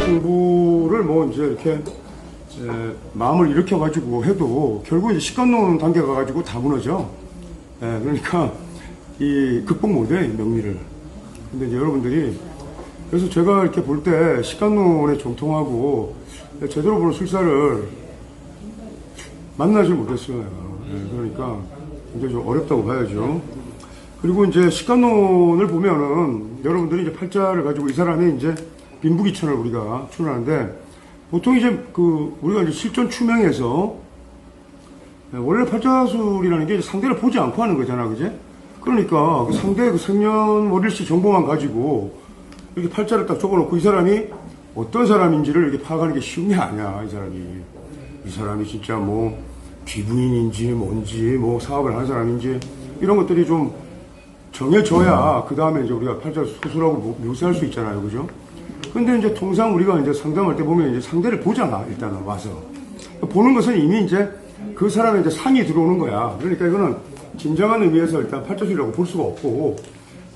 공부를 뭐 이제 이렇게 마음을 일으켜가지고 해도 결국 이제 식관론 단계 가가지고 다 무너져. 그러니까 이 극복 못해, 명리를. 근데 이제 여러분들이 그래서 제가 이렇게 볼 때 식관론에 정통하고 제대로 보는 술사를 만나지 못했어요, 내가. 그러니까 이제 좀 어렵다고 봐야죠. 그리고 이제 식관론을 보면은 여러분들이 이제 팔자를 가지고 이 사람이 이제 빈부귀천을 우리가 추론하는데 보통 이제 우리가 이제 실존 추명에서 원래 팔자술이라는 게 상대를 보지 않고 하는 거잖아, 그제? 그러니까 그 상대의 그 생년월일시 정보만 가지고 이렇게 팔자를 딱 적어놓고 이 사람이 어떤 사람인지를 이렇게 파악하는 게 쉬운 게 아니야, 이 사람이 진짜 뭐 귀부인인지 뭔지 뭐 사업을 하는 사람인지 이런 것들이 좀 정해져야 그 다음에 이제 우리가 팔자 수술하고 묘사할 수 있잖아요, 그죠? 근데 이제 통상 우리가 이제 상담할 때 보면 이제 상대를 보잖아, 일단은 와서. 보는 것은 이미 이제 그 사람의 이제 상이 들어오는 거야. 그러니까 이거는 진정한 의미에서 일단 팔자술이라고 볼 수가 없고,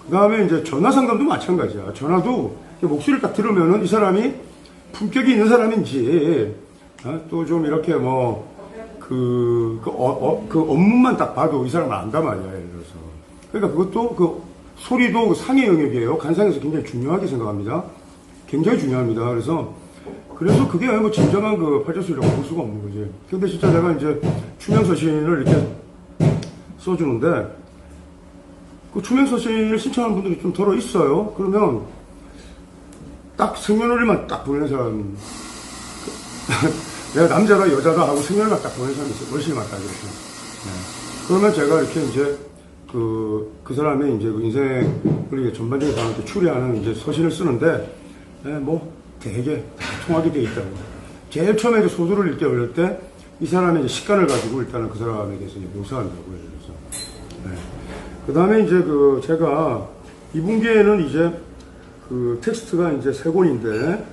그 다음에 이제 전화 상담도 마찬가지야. 전화도 목소리를 딱 들으면은 이 사람이 품격이 있는 사람인지, 또 좀 이렇게 뭐, 그 업무만 딱 봐도 이 사람을 안단 말이야, 예를 들어서. 그러니까 그것도 그 소리도 그 상의 영역이에요. 간상에서 굉장히 중요하게 생각합니다. 굉장히 중요합니다. 그래서 그게 뭐 진정한 그 팔자술이라고 볼 수가 없는 거지. 근데 진짜 내가 이제 추명서신을 이렇게 써주는데, 그 추명서신을 신청하는 분들이 좀 덜어 있어요. 그러면 딱 생년월일만 딱 보내는 사람, 내가 남자다 여자다 하고 생년월일만 딱 보내는 사람이 있어요. 월시만 딱 이렇게. 그러면 제가 이렇게 이제 그 사람의 이제 그 인생을 전반적인 상황을 추리하는 이제 서신을 쓰는데, 뭐 되게 다 통하게 돼 있다고. 제일 처음에 이제 소설을 읽게 어릴 때 이 사람의 이제 식관을 가지고 일단은 그 사람에 대해서 이제 묘사한다고요. 그래서 그 다음에 이제 제가 이분기에는 이제 그 텍스트가 이제 3권인데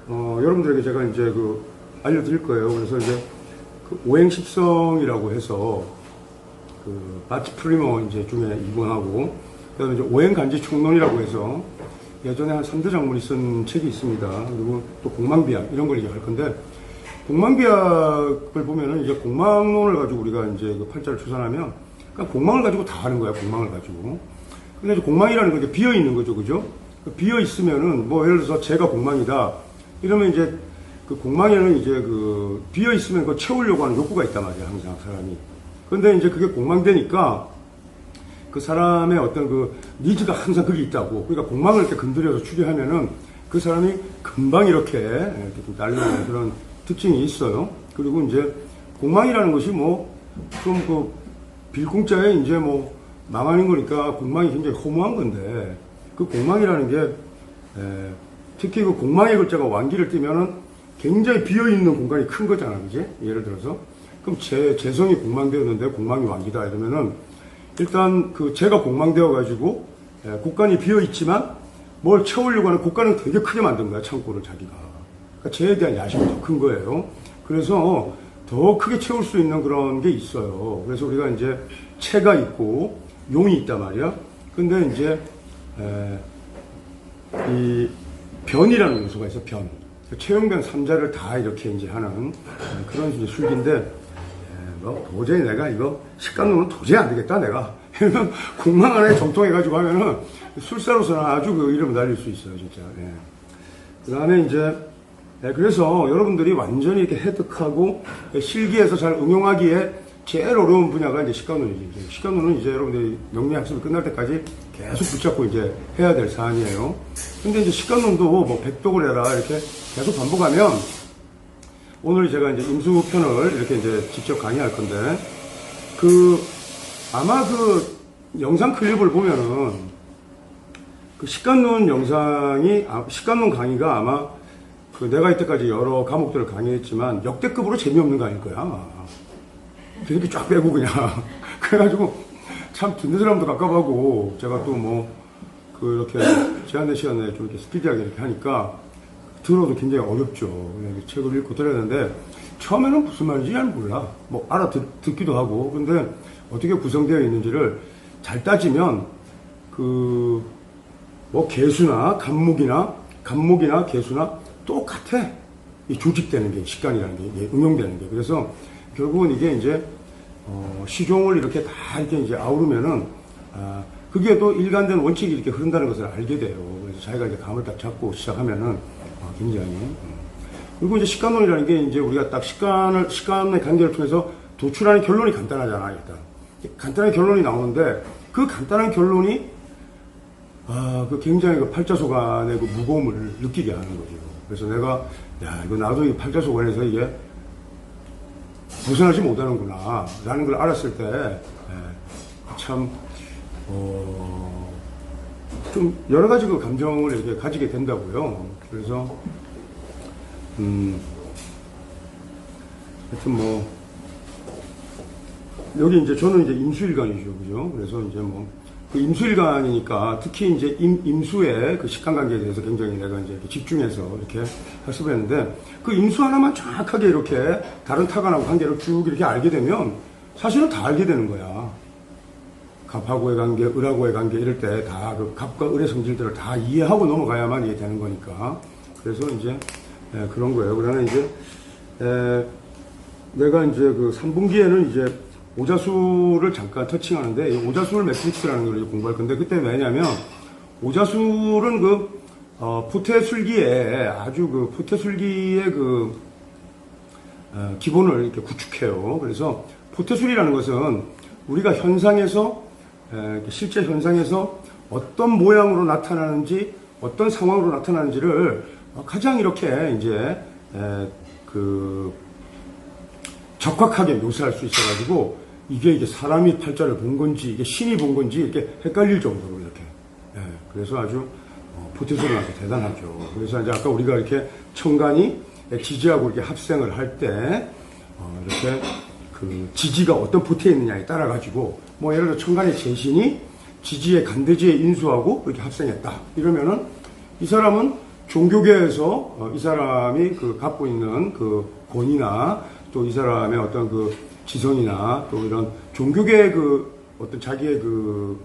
여러분들에게 제가 이제 알려드릴 거예요. 그래서 이제 오행십성이라고 해서 바치 프리머 이제 중에 2권하고 그다음에 이제 오행간지 총론이라고 해서 예전에 한 3대 장군이 쓴 책이 있습니다. 그리고 또 공망비약 이런 걸 얘기할 건데, 공망비약을 보면은 이제 공망론을 가지고 우리가 이제 그 팔자를 추산하면 그러니까 공망을 가지고 다 하는 거야, 공망을 가지고. 근데 이제 공망이라는 건 이제 비어 있는 거죠, 그죠? 비어 있으면은 뭐 예를 들어서 제가 공망이다 이러면 이제 그 공망에는 이제 비어 있으면 그거 채우려고 하는 욕구가 있단 말이야, 항상 사람이. 근데 이제 그게 공망되니까 그 사람의 어떤 니즈가 항상 거기 있다고. 그러니까 공망을 이렇게 건드려서 추리하면은 그 사람이 금방 이렇게 좀 날리는 그런 특징이 있어요. 그리고 이제 공망이라는 것이 좀 빌공자에 이제 망하는 거니까 공망이 굉장히 허무한 건데, 그 공망이라는 게 특히 그 공망의 글자가 완기를 띠면은 굉장히 비어있는 공간이 큰 거잖아, 그지? 예를 들어서. 그럼 재성이 공망되었는데 공망이 완기다 이러면은 일단 제가 공망되어가지고 곡간이 비어있지만 뭘 채우려고 하는 곡간은 되게 크게 만든 거야, 창고를 자기가. 그러니까 재에 대한 야심이 더 큰 거예요. 그래서 더 크게 채울 수 있는 그런 게 있어요. 그래서 우리가 이제 채가 있고 용이 있단 말이야. 근데 이제 이 변이라는 요소가 있어, 변. 채용변 3자를 다 이렇게 이제 하는 그런 이제 술기인데, 도저히 내가 이거 식간론은 도저히 안 되겠다, 내가. 이러면 공망 하나에 정통해가지고 하면은 술사로서는 아주 이름을 날릴 수 있어요, 진짜. 그 다음에 이제, 그래서 여러분들이 완전히 이렇게 획득하고 실기에서 잘 응용하기에 제일 어려운 분야가 이제 식간론이지. 식간론은 이제 여러분들이 명리 학습이 끝날 때까지 계속 붙잡고 이제 해야 될 사안이에요. 근데 이제 식간론도 백독을 해라 이렇게 계속 반복하면, 오늘 제가 이제 임수편을 이렇게 이제 직접 강의할 건데, 아마 영상 클립을 보면은 식간론 영상이, 식간론 강의가 아마 내가 이때까지 여러 과목들을 강의했지만 역대급으로 재미없는 강의일 거야, 아마. 이렇게 쫙 빼고 그냥. 그래가지고 참 듣는 사람도 갑갑하고, 제가 또 뭐, 이렇게 제한된 시간에 좀 이렇게 스피디하게 이렇게 하니까, 들어도 굉장히 어렵죠. 그냥 책을 읽고 들어야 되는데, 처음에는 무슨 말인지 잘 몰라. 뭐, 알아듣기도 하고, 근데 어떻게 구성되어 있는지를 잘 따지면, 뭐, 개수나, 간목이나 개수나 똑같아. 이 조직되는 게, 식간이라는 게, 응용되는 게. 그래서 결국은 이게 이제, 시종을 이렇게 다 이렇게 이제 아우르면은, 그게 또 일관된 원칙이 이렇게 흐른다는 것을 알게 돼요. 그래서 자기가 이제 감을 딱 잡고 시작하면은, 굉장히. 그리고 이제 식간론이라는 게 이제 우리가 딱 식간의 관계를 통해서 도출하는 결론이 간단하잖아, 일단. 간단한 결론이 나오는데, 그 간단한 결론이, 그 굉장히 그 팔자소관의 그 무거움을 느끼게 하는 거죠. 그래서 내가, 이거 나도 이 팔자소관에서 이게 벗어나지 못하는구나, 라는 걸 알았을 때, 참, 좀 여러 가지 그 감정을 이렇게 가지게 된다고요. 그래서, 하여튼 뭐, 여기 이제 저는 이제 임수일간이죠. 그죠? 그래서 이제 뭐, 그 임수일간이니까 특히 이제 임수의 그 식간 관계에 대해서 굉장히 내가 이제 집중해서 이렇게 학습을 했는데, 그 임수 하나만 정확하게 이렇게 다른 타관하고 관계를 쭉 이렇게 알게 되면 사실은 다 알게 되는 거야. 갑하고의 관계, 을하고의 관계 이럴 때 다 그 갑과 을의 성질들을 다 이해하고 넘어가야만 이게 되는 거니까. 그래서 이제 그런 거예요. 그러나 이제 내가 이제 그 3분기에는 이제 오자수를 잠깐 터칭하는데, 이 오자술 매트릭스라는 걸 공부할 건데, 그때 왜냐면 오자술은 그 포태술기에 아주 그 포태술기의 그 기본을 이렇게 구축해요. 그래서 포태술이라는 것은 우리가 현상에서 실제 현상에서 어떤 모양으로 나타나는지, 어떤 상황으로 나타나는지를 가장 이렇게 이제 그 적확하게 묘사할 수 있어가지고, 이게 사람이 팔자를 본 건지, 이게 신이 본 건지, 이렇게 헷갈릴 정도로 이렇게. 그래서 아주, 포태술은 아주 대단하죠. 그래서 이제 아까 우리가 이렇게 청간이 지지하고 이렇게 합생을 할 때, 이렇게 그 지지가 어떤 포태에 있느냐에 따라가지고, 뭐 예를 들어 청간의 재신이 지지의 간대지의 인수하고 이렇게 합생했다. 이러면은 이 사람은 종교계에서 이 사람이 그 갖고 있는 그 권위나 또 이 사람의 어떤 그 지성이나 또 이런 종교계의 그 어떤 자기의 그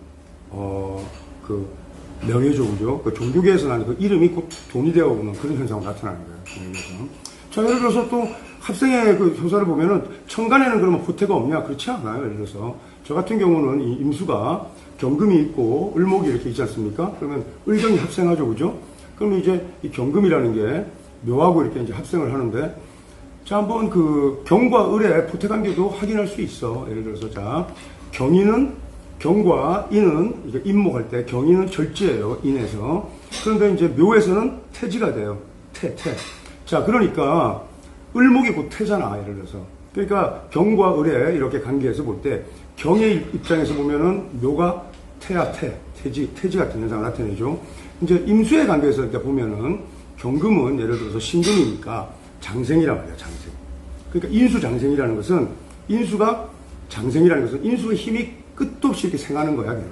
명예죠, 그죠? 그 종교계에서 나는 그 이름이 곧 돈이 되어 오는 그런 현상으로 나타나는 거예요. 자, 예를 들어서 또 합생의 그 효사를 보면은 천간에는 그러면 포태가 없냐? 그렇지 않아요. 예를 들어서 저 같은 경우는 이 임수가 경금이 있고 을목이 이렇게 있지 않습니까? 그러면 을경이 합생하죠, 그죠? 그러면 이제 이 경금이라는 게 묘하고 이렇게 이제 합생을 하는데, 자, 한번 그 경과 을의 포태 관계도 확인할 수 있어. 예를 들어서 자, 경과 인은 이게 임목할 때 경인은 절지예요. 인에서. 그런데 이제 묘에서는 태지가 돼요. 태. 자, 그러니까 을목이 곧 태잖아. 예를 들어서. 그러니까 경과 을의 이렇게 관계에서 볼 때 경의 입장에서 보면은 묘가 태야 태지 같은 현상을 나타내죠. 이제 임수의 관계에서 이렇게 보면은 경금은 예를 들어서 신금이니까 장생이란 말이야, 장생. 그러니까 인수장생이라는 것은, 인수가 장생이라는 것은 인수의 힘이 끝도 없이 이렇게 생하는 거야, 계속.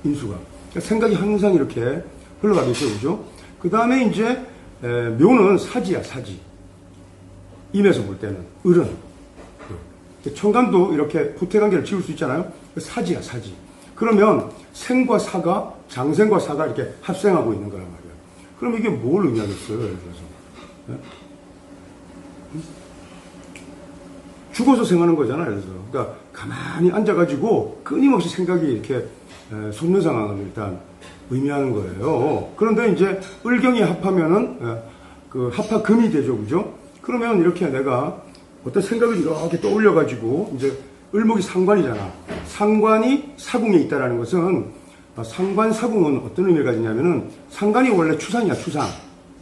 인수가. 그러니까 생각이 항상 이렇게 흘러가겠죠, 그죠? 그 다음에 이제, 묘는 사지야, 사지. 임에서 볼 때는. 을은. 청간도 이렇게 포태관계를 지울 수 있잖아요? 사지야, 사지. 그러면 생과 사가, 장생과 사가 이렇게 합생하고 있는 거란 말이야. 그럼 이게 뭘 의미하겠어요, 예를 들어서. 네? 죽어서 생하는 거잖아요. 그래서 그러니까 가만히 앉아가지고 끊임없이 생각이 이렇게 솟는 상황을 일단 의미하는 거예요. 그런데 이제 을경이 합하면은 그 합하금이 되죠, 그죠? 그러면 이렇게 내가 어떤 생각을 이렇게 떠올려가지고 이제 을목이 상관이잖아. 상관이 사궁에 있다라는 것은, 상관 사궁은 어떤 의미를 가지냐면은 상관이 원래 추상이야, 추상.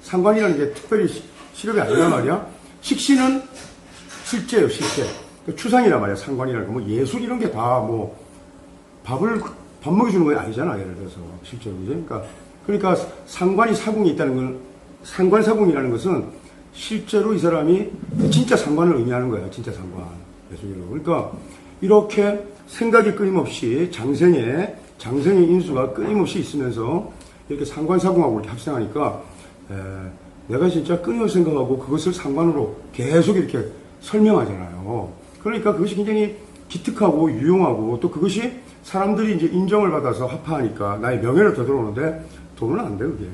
상관이라는 게 특별히 실업이 아니란 말이야. 식신은 실제예요, 실제. 추상이란 말이야, 상관이라는 거. 뭐 예술 이런 게 다 뭐 밥 먹여주는 거 아니잖아, 예를 들어서. 실제로. 그죠? 그러니까 상관이 사궁이 있다는 건, 상관 사궁이라는 것은 실제로 이 사람이 진짜 상관을 의미하는 거야, 진짜 상관. 예술이라고. 그러니까 이렇게 생각이 끊임없이 장생의 인수가 끊임없이 있으면서 이렇게 상관사궁하고 이렇게 합생하니까 내가 진짜 끊임없이 생각하고 그것을 상관으로 계속 이렇게 설명하잖아요. 그러니까 그것이 굉장히 기특하고 유용하고 또 그것이 사람들이 이제 인정을 받아서 합파하니까 나의 명예를 되돌아오는데 돈은 안 돼, 그게.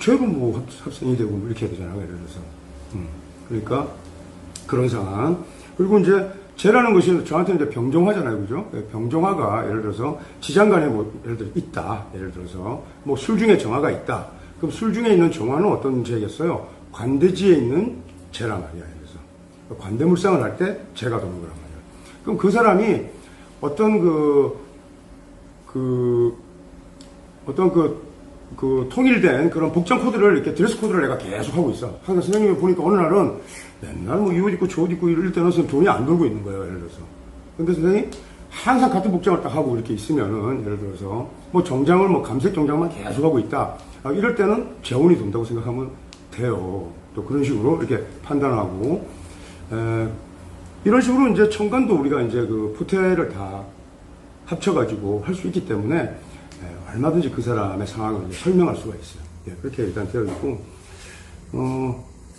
죄로 뭐 합생이 되고 뭐 이렇게 해야 되잖아요, 예를 들어서. 그러니까 그런 상황. 그리고 이제 죄라는 것이 저한테는 이제 병정화잖아요, 그죠? 병정화가 예를 들어서 지장간에 뭐 예를 들어 있다, 예를 들어서 뭐 술 중에 정화가 있다. 그럼 술 중에 있는 정화는 어떤 죄겠어요? 관대지에 있는 죄란 말이야, 그래서 관대물상을 할 때 죄가 도는 거란 말이야. 그럼 그 사람이 어떤 통일된 그런 복장 코드를 이렇게 드레스 코드를 내가 계속 하고 있어. 항상 선생님이 보니까 어느 날은 맨날 뭐 이 옷 입고 저 옷 입고 이럴 때는 돈이 안 돌고 있는 거예요, 예를 들어서. 근데 선생님이 항상 같은 복장을 딱 하고 이렇게 있으면은, 예를 들어서 뭐 정장을 뭐 감색 정장만 계속 하고 있다. 이럴 때는 재혼이 돈다고 생각하면 돼요. 또 그런 식으로 이렇게 판단하고, 이런 식으로 이제 천간도 우리가 이제 그 포태를 다 합쳐가지고 할 수 있기 때문에 얼마든지 그 사람의 상황을 설명할 수가 있어요. 예, 그렇게 일단 되어 있고,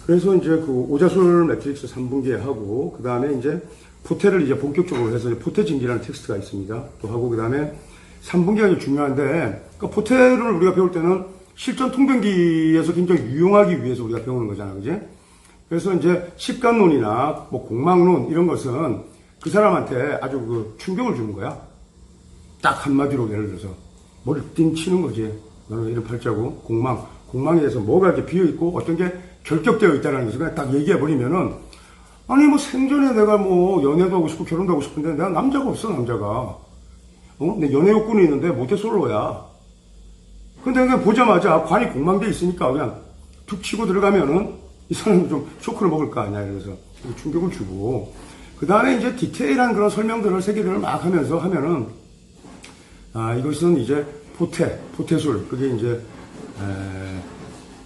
그래서 이제 그 오자술 매트릭스 3분기에 하고, 그 다음에 이제 포태를 이제 본격적으로 해서 포태진기라는 텍스트가 있습니다. 또 하고, 그 다음에 3분기가 이제 중요한데, 그러니까 포태를 우리가 배울 때는 실전 통변기에서 굉장히 유용하기 위해서 우리가 배우는 거잖아요. 그지? 그래서 이제 십간론이나 뭐 공망론 이런 것은 그 사람한테 아주 그 충격을 주는 거야. 딱 한마디로 예를 들어서 머리를 띵 치는 거지. 너는 이런 팔자고 공망에 대해서 뭐가 이렇게 비어있고 어떤 게 결격되어 있다는 것을 그냥 딱 얘기해버리면은, 아니 뭐 생전에 내가 뭐 연애도 하고 싶고 결혼도 하고 싶은데 내가 남자가 없어, 남자가. 내 연애 욕구는 있는데 모태솔로야. 근데 그냥 보자마자 관이 공망돼 있으니까 그냥 툭 치고 들어가면은 이 사람은 좀 쇼크를 먹을 거 아니야. 그래서 충격을 주고, 그 다음에 이제 디테일한 그런 설명들을 세계를 막 하면서 하면은, 이것은 이제 포태술. 그게 이제,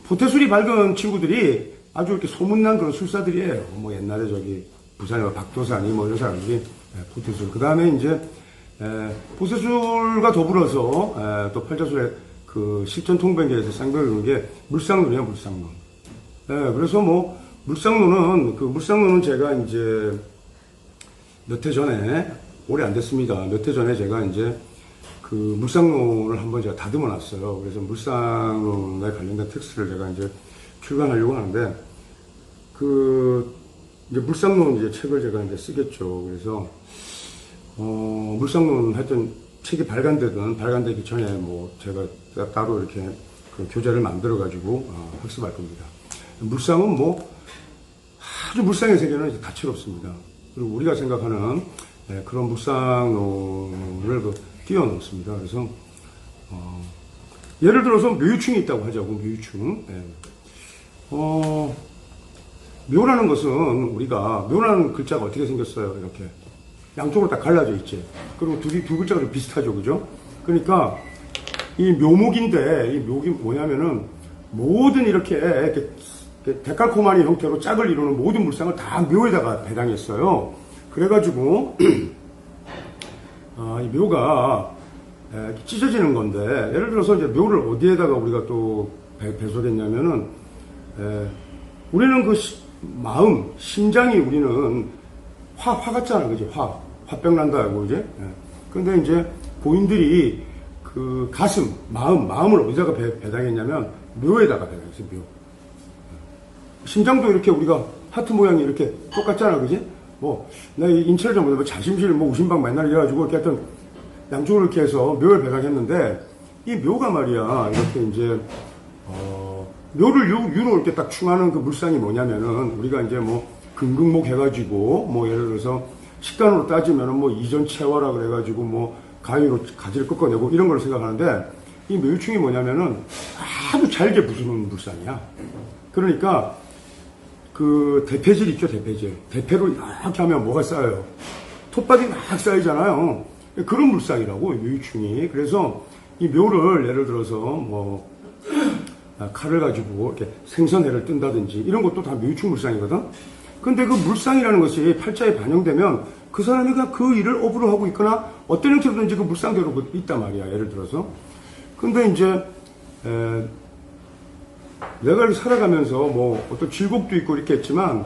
포태술이 밝은 친구들이 아주 이렇게 소문난 그런 술사들이에요. 뭐 옛날에 저기 부산에 박도산이 뭐 이런 사람들이 포태술. 그 다음에 이제, 포태술과 더불어서, 또 팔자술의 그 실전 통변계에서 쌍벽을 이루는 게 물상론이에요, 물상론. 그래서 뭐, 물상론은 제가 이제 몇 해 전에, 오래 안 됐습니다. 몇 해 전에 제가 이제 그 물상론을 한번 제가 다듬어 놨어요. 그래서 물상론에 관련된 텍스트를 제가 이제 출간하려고 하는데, 이제 물상론 이제 책을 제가 이제 쓰겠죠. 그래서, 물상론 하여튼 책이 발간되기 전에 뭐 제가 따로 이렇게 그 교재를 만들어가지고 학습할 겁니다. 물상은 뭐 아주 물상의 세계는 이제 다채롭습니다. 그리고 우리가 생각하는 그런 물상론을 뛰어넘습니다. 그래서 예를 들어서 묘유충이 있다고 하자고. 묘유충. 묘라는 것은 우리가 묘라는 글자가 어떻게 생겼어요? 이렇게 양쪽으로 딱 갈라져 있지. 그리고 두 글자가 좀 비슷하죠, 그죠? 그러니까 이 묘목인데, 이 묘기 뭐냐면은 모든 이렇게 데칼코마니 형태로 짝을 이루는 모든 물상을 다 묘에다가 배당했어요. 그래가지고 이 묘가 찢어지는 건데, 예를 들어서 이제 묘를 어디에다가 우리가 또 배속했냐면은, 우리는 그 마음, 심장이 우리는 화 같잖아, 그지? 화병 난다고, 이제. 근데 이제 고인들이 그 가슴, 마음을 어디다가 배당했냐면 묘에다가 배당했어요, 묘. 심장도 이렇게 우리가 하트 모양이 이렇게 똑같잖아, 그지? 뭐, 나 인체를 좀 보면 자심실, 뭐 우심방 맨날 이래가지고 이렇게 하여튼 양쪽으로 이렇게 해서 묘를 배당했는데, 이 묘가 말이야, 이렇게 이제, 묘를 유로 이렇게 딱 충하는 그 물상이 뭐냐면은, 우리가 이제 뭐, 금극목 해가지고, 뭐 예를 들어서 식단으로 따지면은 뭐 이전 체화라 그래가지고 뭐 가위로 가지를 꺾어내고 이런 걸 생각하는데, 이 묘유충이 뭐냐면은 아주 잘게 부수는 물상이야. 그러니까 그 대패질 있죠, 대패질. 대패로 이렇게 하면 뭐가 쌓여요? 톱밥이 막 쌓이잖아요. 그런 물상이라고, 묘유충이. 그래서 이 묘를 예를 들어서 뭐 칼을 가지고 이렇게 생선회를 뜬다든지 이런 것도 다 묘유충 물상이거든. 근데 그 물상이라는 것이 팔자에 반영되면 그 사람이 그냥 그 일을 업으로 하고 있거나 어떤 형태로든지 그 물상대로 있단 말이야. 예를 들어서. 근데 이제 내가 이렇게 살아가면서 뭐 어떤 질곡도 있고 이렇게 했지만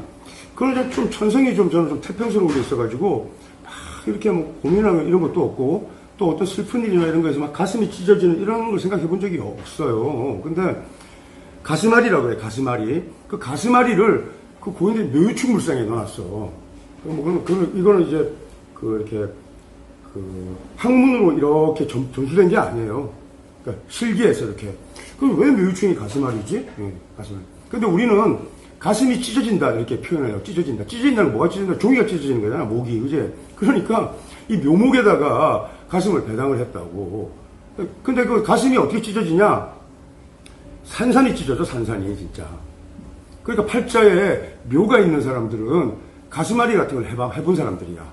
그런 좀 천성이 좀 저는 좀 태평스러운 게 있어가지고 막 이렇게 뭐 고민하는 이런 것도 없고 또 어떤 슬픈 일이나 이런 거에서 막 가슴이 찢어지는 이런 걸 생각해 본 적이 없어요. 근데 가슴앓이라고 그래, 가슴앓이. 그 가슴앓이를 그 고인들이 묘유축물상에 넣어놨어. 뭐, 이거는 이제 이렇게 학문으로 이렇게 전수된 게 아니에요. 그러니까 실기에서 이렇게. 그럼 왜 묘유충이 가슴앓이지? 예, 가슴앓이. 근데 우리는 가슴이 찢어진다 이렇게 표현해요. 찢어진다. 찢어진다는 뭐가 찢어진다? 종이가 찢어지는 거잖아. 목이, 그제? 그러니까 이 묘목에다가 가슴을 배당을 했다고. 근데 그 가슴이 어떻게 찢어지냐? 산산이 찢어져, 산산이 진짜. 그러니까 팔자에 묘가 있는 사람들은 가슴앓이 같은 걸 해본 사람들이야.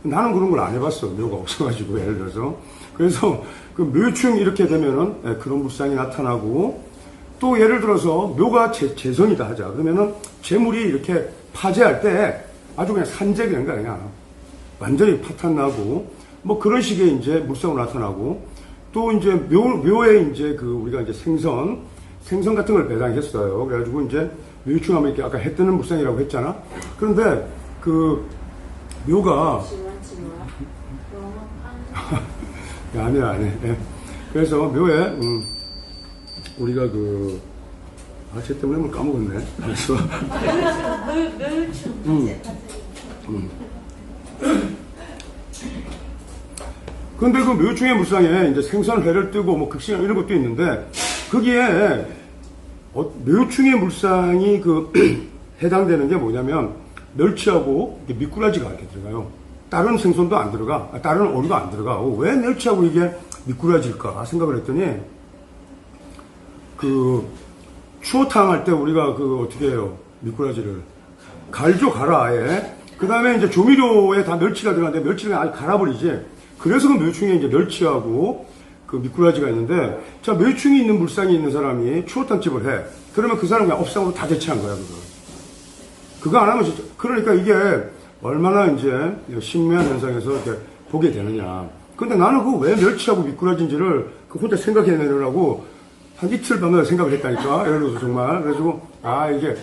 나는 그런 걸 안 해봤어. 묘가 없어가지고, 예를 들어서. 그래서 그 묘충 이렇게 되면은 그런 물상이 나타나고, 또 예를 들어서 묘가 재성이다 하자. 그러면은 재물이 이렇게 파재할 때 아주 그냥 산재 되는 거야, 그냥. 완전히 파탄 나고, 뭐 그런 식의 이제 물상으로 나타나고, 또 이제 묘에 이제 우리가 이제 생선 같은 걸 배당했어요. 그래가지고 이제 묘충하면 이렇게 아까 해 뜨는 물상이라고 했잖아. 그런데 그 묘가 안 해. 예. 그래서 묘에 우리가 쟤 때문에 뭘 까먹었네. 그래서 근데 그 묘충의 물상에 이제 생선회를 뜨고 뭐 극신양 이런 것도 있는데 거기에 묘충의 물상이 해당되는 게 뭐냐면 멸치하고 미꾸라지가 이렇게 들어가요. 다른 생선도 안 들어가. 다른 어류도 안 들어가. 왜 멸치하고 이게 미꾸라지일까 생각을 했더니 추어탕 할 때 우리가 어떻게 해요? 미꾸라지를 갈아 아예. 그 다음에 이제 조미료에 다 멸치가 들어가는데 멸치를 아예 갈아버리지. 그래서 그 묘충에 이제 멸치하고 미꾸라지가 있는데, 자, 묘충이 있는 물상이 있는 사람이 추어탕집을 해. 그러면 그 사람은 그냥 업상으로 다 대체한 거야, 그거 안 하면 진짜, 그러니까 이게 얼마나 이제 신묘한 현상에서 이렇게 보게 되느냐. 근데 나는 왜 멸치하고 미꾸라지인지를 혼자 생각해내느라고 한 이틀 밤에 생각을 했다니까. 예를 들어서 정말. 그래가지고, 이게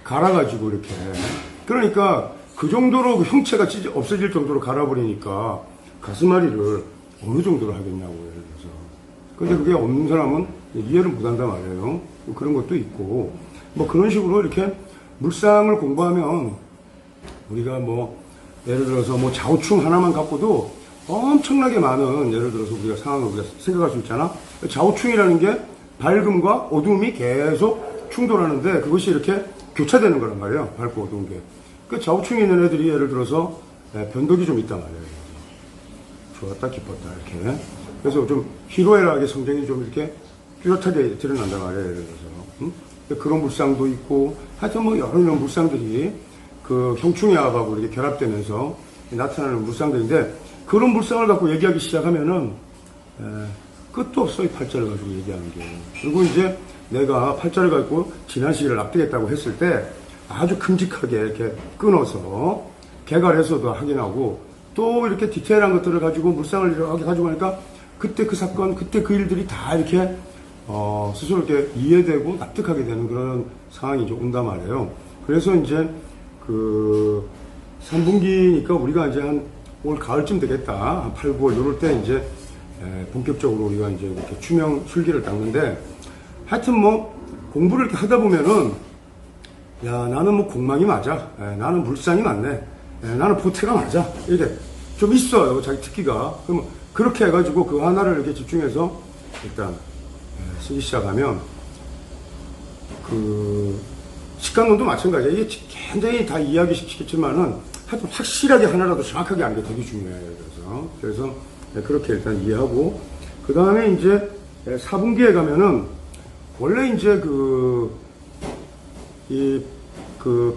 갈아가지고 이렇게. 그러니까 그 정도로 형체가 없어질 정도로 갈아버리니까 가슴앓이를 어느 정도로 하겠냐고, 예를 들어서. 근데 그게 없는 사람은 이해를 못 한단 말이에요. 그런 것도 있고. 뭐 그런 식으로 이렇게 물상을 공부하면 우리가 예를 들어서 좌우충 하나만 갖고도 엄청나게 많은, 예를 들어서 우리가 상황을 우리가 생각할 수 있잖아. 좌우충이라는 게 밝음과 어둠이 계속 충돌하는데 그것이 이렇게 교차되는 거란 말이에요. 밝고 어두운 게. 그 좌우충이 있는 애들이 예를 들어서 변덕이 좀 있단 말이에요. 좋았다, 기뻤다, 이렇게. 그래서 좀 희로애락의 성정이 좀 이렇게 뚜렷하게 드러난단 말이에요, 예를 들어서. 응? 그런 물상도 있고, 하여튼 여러 물상들이 형충야하고 이렇게 결합되면서 나타나는 물상들인데, 그런 물상을 갖고 얘기하기 시작하면은, 끝도 없어, 이 팔자를 가지고 얘기하는 게. 그리고 이제 내가 팔자를 갖고 지난 시기를 납득했다고 했을 때, 아주 큼직하게 이렇게 끊어서 개괄해서도 확인하고, 또 이렇게 디테일한 것들을 가지고 물상을 이렇게 가지고 하니까 그때 그 사건, 그때 그 일들이 다 이렇게 스스로 이렇게 이해되고 납득하게 되는 그런 상황이 이제 온단 말이에요. 그래서 이제 3분기니까 우리가 이제 올 가을쯤 되겠다. 한 8, 9월 이럴 때 이제 본격적으로 우리가 이제 이렇게 추명 술기를 닦는데, 하여튼 공부를 이렇게 하다 보면은 나는 공망이 맞아. 나는 물상이 맞네. 나는 보태가 맞아. 이렇게 좀 있어요, 자기 특기가. 그럼 그렇게 해가지고 그 하나를 이렇게 집중해서 일단 쓰기 시작하면 식간론도 마찬가지야. 이게 굉장히 다 이해하기 쉽겠지만은 하여튼 확실하게 하나라도 정확하게 아는 게 되게 중요해요. 그래서 그렇게 일단 이해하고, 그 다음에 이제 4분기에 가면은 원래 이제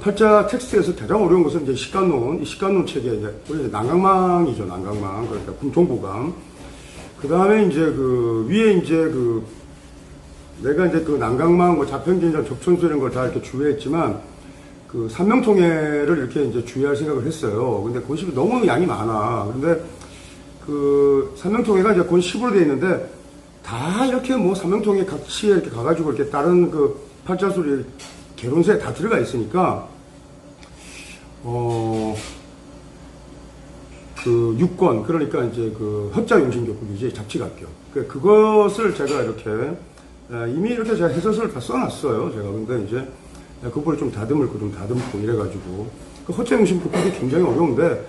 팔자 텍스트에서 가장 어려운 것은 이제 식간론, 이 식간론 책에 이제 난강망이죠, 난강망. 그러니까 궁통보감. 그 다음에 이제 위에 이제 내가 이제 난강망, 자평진전, 접천수 이런 걸 다 이렇게 주의했지만, 그 삼명통해를 이렇게 이제 주의할 생각을 했어요. 근데 곤10이 너무 양이 많아. 근데 그 삼명통해가 이제 곤10으로 되어 있는데 다 이렇게 뭐 삼명통해 각지에 이렇게 가가지고 이렇게 다른 그 팔자술이 개론서에 다 들어가 있으니까 그 6권, 그러니까 이제 그 허자용신격국이지, 잡치갑격. 그것을 제가 이렇게, 이미 이렇게 제가 해설서를 다 써놨어요. 제가. 근데 이제, 그거를 좀 다듬을 거 좀 다듬고 이래가지고. 그 허자용신격국이 굉장히 어려운데,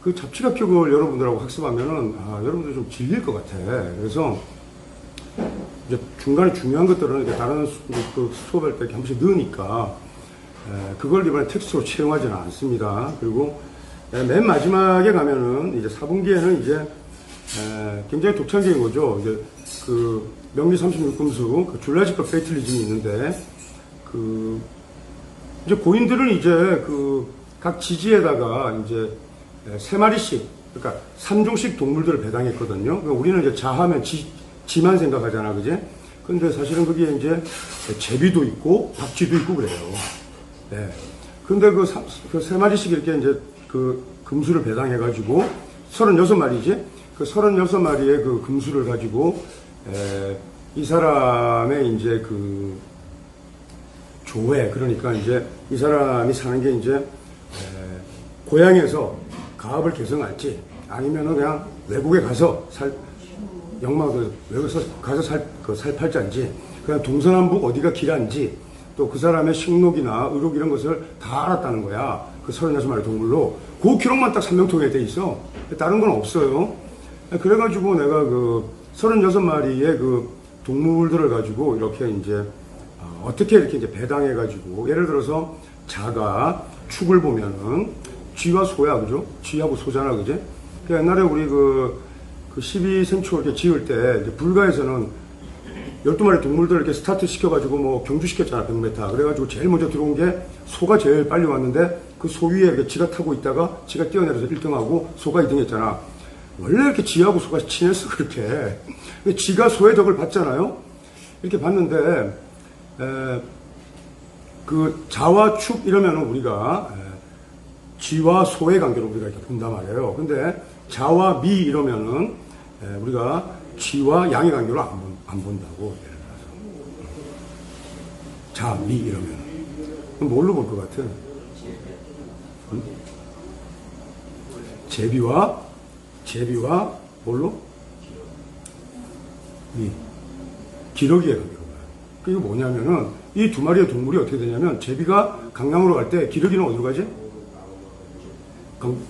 그 잡치갑격을 여러분들하고 학습하면은, 여러분들 좀 질릴 것 같아. 그래서, 이제 중간에 중요한 것들은 이제 다른 그 수업할 때 한 번씩 넣으니까, 그걸 이번에 텍스트로 채용하지는 않습니다. 그리고, 맨 마지막에 가면은 이제 4분기에는 이제 굉장히 독창적인 거죠. 이제 그 명리 36금수 그 줄라지컬 페이틀리즘이 있는데 그 이제 고인들은 이제 그 각 지지에다가 이제 3마리씩 그러니까 3종씩 동물들을 배당했거든요. 그러니까 우리는 이제 자하면 지만 생각하잖아, 그제? 근데 사실은 거기에 이제 제비도 있고 박쥐도 있고 그래요. 네. 근데 그 3마리씩 이렇게 이제 그 금수를 배당해가지고 36마리지? 그 36마리의 그 금수를 가지고 이 사람의 이제 그 조회, 그러니까 이제 이 사람이 사는 게 이제 고향에서 가업을 개성할지 아니면은 그냥 외국에 가서 영마그 외국에서 가서 살 팔자인지 그냥 동서남북 어디가 길한지 또 그 사람의 식록이나 의록 이런 것을 다 알았다는 거야. 그 36마리 동물로. 그 기록만 딱 삼명통에 돼 있어. 다른 건 없어요. 그래가지고 내가 그 36마리의 그 동물들을 가지고 이렇게 이제 어떻게 이렇게 이제 배당해가지고 예를 들어서 자가 축을 보면은 쥐와 소야, 그죠? 쥐하고 소잖아, 그제? 그 옛날에 우리 그 12생초 이렇게 지을 때 이제 불가에서는 12마리 동물들을 이렇게 스타트 시켜가지고 뭐 경주시켰잖아, 100m. 그래가지고 제일 먼저 들어온 게 소가 제일 빨리 왔는데 그 소 위에 이렇게 지가 타고 있다가 지가 뛰어내려서 1등하고 소가 2등 했잖아. 원래 이렇게 지하고 소가 친했어, 그렇게. 지가 소의 덕을 봤잖아요? 이렇게 봤는데, 그 자와 축 이러면은 우리가 쥐와 소의 관계로 우리가 이렇게 본단 말이에요. 근데 자와 미 이러면은 우리가 쥐와 양의 관계로 안 본다고. 예를 들어서 자, 미 이러면 그럼 뭘로 볼 것 같아? 응? 제비와 뭘로? 미. 기러기의 관계로 봐요. 그게 뭐냐면은 이 두 마리의 동물이 어떻게 되냐면 제비가 강남으로 갈 때 기러기는 어디로 가지?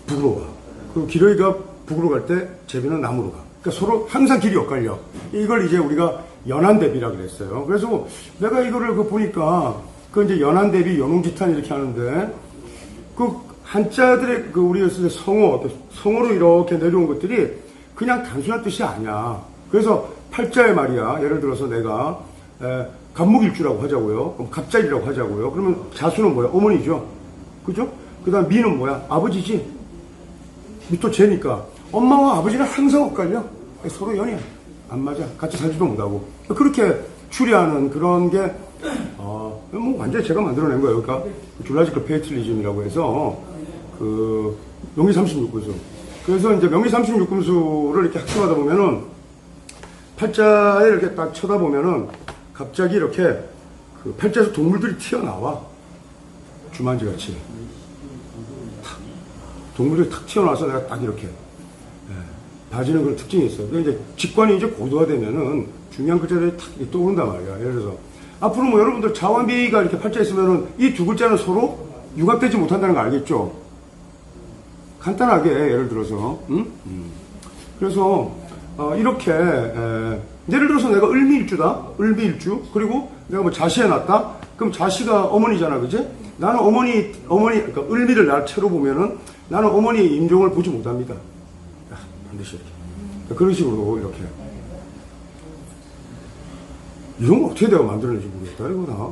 북으로 가. 그리고 기러기가 북으로 갈 때 제비는 남으로 가. 그러니까 서로 항상 길이 엇갈려. 이걸 이제 우리가 연안대비라 그랬어요. 그래서 내가 이거를 보니까 그 이제 연안대비, 연홍지탄 이렇게 하는데 그 한자들의 그 우리가 쓰는 성어로 이렇게 내려온 것들이 그냥 단순한 뜻이 아니야. 그래서 팔자에 말이야. 예를 들어서 내가 갑목일주라고 하자고요. 그럼 갑자리라고 하자고요. 그러면 자수는 뭐야? 어머니죠. 그죠? 그 다음 미는 뭐야? 아버지지. 밑도 쟤니까. 엄마와 아버지는 항상 엇갈려. 서로 연이야. 안 맞아. 같이 살지도 못하고. 그렇게 추리하는 그런 게, 뭐 완전히 제가 만들어낸 거예요. 그러니까 줄라지컬 페이틀리즘이라고 해서, 그, 명리 36금수. 그래서 이제 명리 36금수를 이렇게 학습하다 보면은, 팔자에 이렇게 딱 쳐다보면은, 갑자기 이렇게 그 팔자에서 동물들이 튀어나와. 주만지 같이. 동물들이 탁 튀어나와서 내가 딱 이렇게. 봐지는 그런 특징이 있어요. 이제 직관이 이제 고도화되면은 중요한 글자들이 탁 떠오른단 말이야. 예를 들어서 앞으로 뭐 여러분들 자완비가 이렇게 팔자 있으면은 이 두 글자는 서로 융합되지 못한다는 거 알겠죠? 간단하게 예를 들어서, 그래서 이렇게 예를 들어서 내가 을미일주 그리고 내가 뭐 자시해 놨다. 그럼 자시가 어머니잖아, 그지? 나는 어머니 그러니까 을미를 날채로 보면은 나는 어머니 임종을 보지 못합니다. 반드시 이렇게. 그런 식으로 이렇게. 이런 거 어떻게 내가 만들어내지 모르겠다, 이거 다.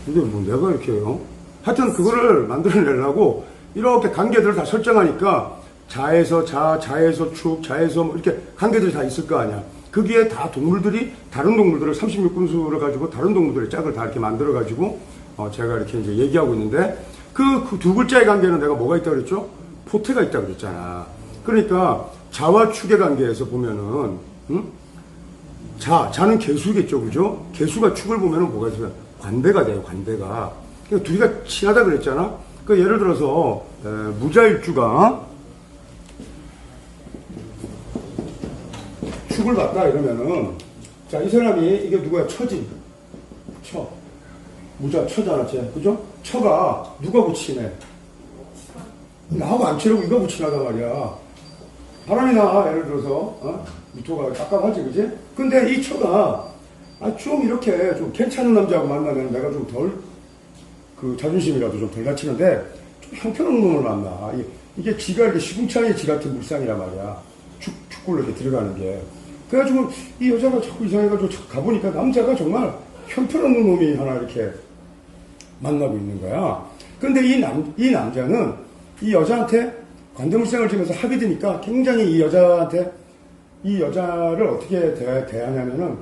이게 뭐 내가 이렇게, 하여튼 그거를 만들어내려고 이렇게 관계들을 다 설정하니까 자에서 자, 자에서 축, 자에서 뭐 이렇게 관계들이 다 있을 거 아니야. 거기에 다 동물들이, 다른 동물들을 36군수를 가지고 다른 동물들의 짝을 다 이렇게 만들어가지고 제가 이렇게 이제 얘기하고 있는데 그 두 글자의 관계는 내가 뭐가 있다고 그랬죠? 포태가 있다고 그랬잖아. 그러니까 자와 축의 관계에서 보면은 자는 개수겠죠, 그죠? 개수가 축을 보면은 뭐가 있으면 관대가 돼요, 관대가. 그러니까 둘이가 친하다 그랬잖아. 그 예를 들어서 무자일주가 축을 봤다 이러면은 자, 이 사람이 이게 누구야? 처지. 처. 무자 처잖아, 쟤. 그죠? 처가 누가 붙이네? 나하고 안 치려고 이거 붙이나단 말이야. 바람이 나, 예를 들어서, 미토가 깝깝하지, 그지? 근데 이 처가, 좀 이렇게 좀 괜찮은 남자하고 만나면 내가 좀 덜, 자존심이라도 좀 덜 다치는데, 좀 형편없는 놈을 만나. 이게 지가 이렇게 시궁창의 지 같은 물상이란 말이야. 축굴로 이렇게 들어가는 게. 그래가지고 이 여자가 자꾸 이상해가지고 가보니까 남자가 정말 형편없는 놈이 하나 이렇게 만나고 있는 거야. 근데 이 남자는 이 여자한테 관대물상을 지면서 합의되니까 굉장히 이 여자한테 이 여자를 어떻게 대하냐면은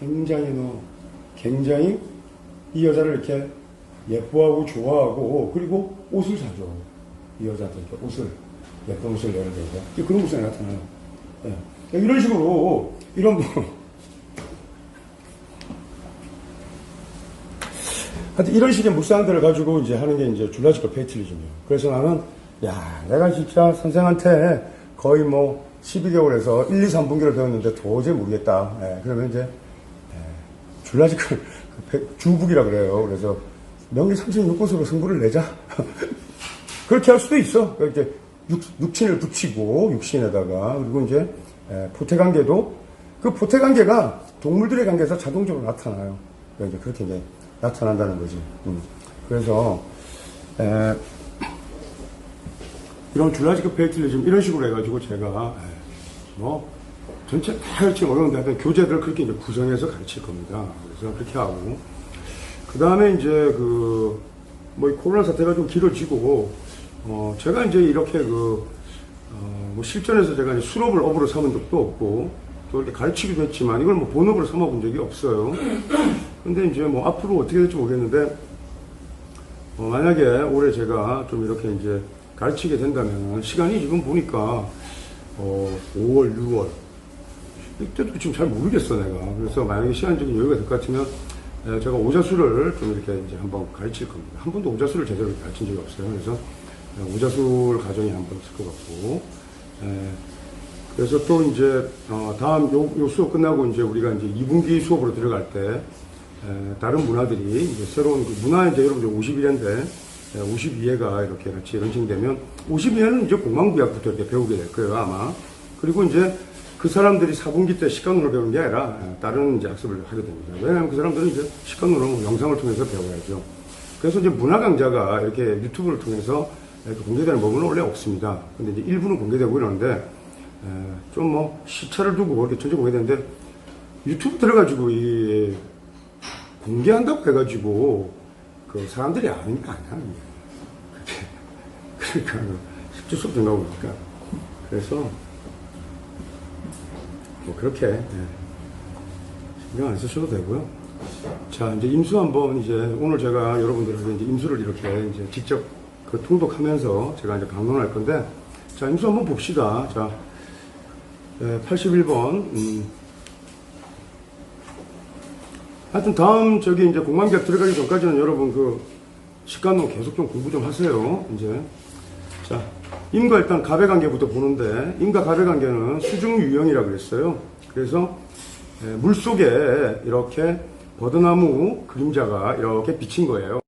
굉장히 이 여자를 이렇게 예뻐하고 좋아하고 그리고 옷을 사줘. 이 여자한테 이렇게 옷을 예쁜 옷을 예를 들어서 그런 물상이 나타나요. 네. 이런 식으로 이런 하여튼 이런 식의 물상들을 가지고 이제 하는 게 이제 줄라지컬 페이틀리즘이에요. 그래서 나는 내가 진짜 선생한테 거의 12개월에서 1, 2, 3분기를 배웠는데 도저히 모르겠다. 그러면 이제 줄라지컬 주북이라 그래요. 그래서 명리 36곳으로 승부를 내자. 그렇게 할 수도 있어. 그러니까 이제 육신을 붙이고 육신에다가 그리고 이제 포태관계도 그 포태관계가 동물들의 관계에서 자동적으로 나타나요. 그러니까 이제 그렇게 이제 나타난다는 거지. 그래서 이런 줄라지컬 페이틀리즘 이런 식으로 해가지고 제가 전체 다 가르치기 어려운데 하여튼 교재들을 그렇게 이제 구성해서 가르칠 겁니다. 그래서 그렇게 하고 그 다음에 이제 이 코로나 사태가 좀 길어지고 제가 이제 이렇게 실전에서 제가 이제 수업을 업으로 삼은 적도 없고 또 이렇게 가르치기도 했지만 이걸 본업으로 삼아본 적이 없어요. 근데 이제 앞으로 어떻게 될지 모르겠는데 만약에 올해 제가 좀 이렇게 이제 가르치게 된다면 시간이 지금 보니까 5월, 6월 이때도 지금 잘 모르겠어 내가. 그래서 만약에 시간적인 여유가 될 것 같으면 제가 오자수를 좀 이렇게 이제 한번 가르칠 겁니다. 한 번도 오자수를 제대로 가르친 적이 없어요. 그래서 오자술 과정이 한 번 있을 것 같고 그래서 또 이제 다음 요 수업 끝나고 이제 우리가 이제 2분기 수업으로 들어갈 때 다른 문화들이 이제 새로운 문화 이제 여러분 51회인데 52회가 이렇게 같이 런칭되면 52회는 이제 공망부약부터 이렇게 배우게 될 거예요 아마. 그리고 이제 그 사람들이 4분기 때 식간론을 배우는 게 아니라 다른 이제 학습을 하게 됩니다. 왜냐하면 그 사람들은 이제 식간론을 영상을 통해서 배워야죠. 그래서 이제 문화 강좌가 이렇게 유튜브를 통해서 이렇게 공개되는 법은 원래 없습니다. 근데 이제 일부는 공개되고 이러는데 좀 시차를 두고 이렇게 전체 공개되는데 유튜브 들어가지고 공개한다고 해가지고 그 사람들이 아는 게 아니야. 그러니까 실제 수업 된다고 보니까 그래서 그렇게 신경 안 쓰셔도 되고요. 자 이제 임수 한번 이제 오늘 제가 여러분들에게 이제 임수를 이렇게 이제 직접 통독하면서 제가 이제 강론할 건데 자 임수 한번 봅시다. 자 81번 하여튼 다음 이제 공만기학 들어가기 전까지는 여러분 식간론 계속 좀 공부 좀 하세요. 이제 자 임과 일단 갑의 관계부터 보는데 임과 갑의 관계는 수중유형이라 그랬어요. 그래서 물 속에 이렇게 버드나무 그림자가 이렇게 비친 거예요.